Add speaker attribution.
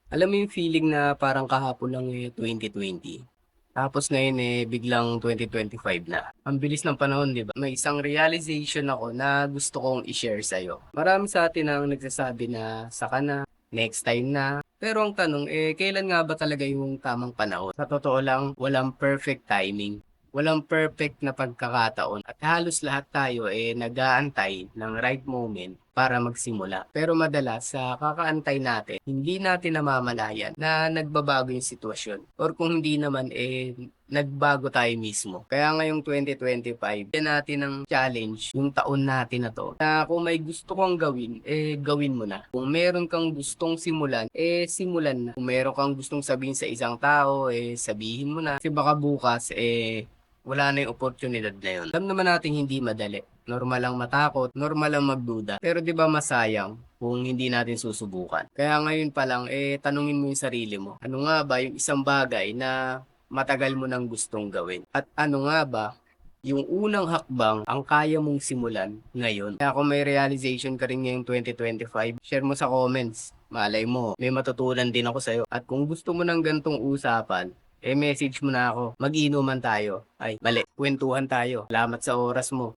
Speaker 1: Alam mo yung feeling na parang kahapon lang 2020, tapos ngayon biglang 2025 na. Ang bilis ng panahon, 'di ba? May isang realization ako na gusto kong i-share sa'yo. Marami sa atin ang nagsasabi na saka na, next time na. Pero ang tanong kailan nga ba talaga yung tamang panahon? Sa totoo lang, walang perfect timing. Walang perfect na pagkakataon at halos lahat tayo nag-aantay ng right moment para magsimula. Pero madalas sa kakaantay natin, hindi natin namamalayan na nagbabago yung sitwasyon. Or kung hindi naman nagbago tayo mismo. Kaya ngayong 2025, yan natin ang challenge, yung taon natin na to. Na kung may gusto kang gawin, gawin mo na. Kung meron kang gustong simulan, simulan na. Kung meron kang gustong sabihin sa isang tao, sabihin mo na. Kasi baka bukas, wala na yung oportunidad na yun. Alam naman natin hindi madali. Normal lang matakot, normal lang magduda. Pero 'di ba masayang kung hindi natin susubukan. Kaya ngayon pa lang tanungin mo yung sarili mo. Ano nga ba yung isang bagay na matagal mo nang gustong gawin? At ano nga ba yung unang hakbang ang kaya mong simulan ngayon? Kaya kung may realization ka rin ngayong 2025, share mo sa comments. Malay mo, may matutunan din ako sa'yo. At kung gusto mo ng gantong usapan, message mo na ako. Mag-inuman tayo. Ay, mali. Kwentuhan tayo. Salamat sa oras mo.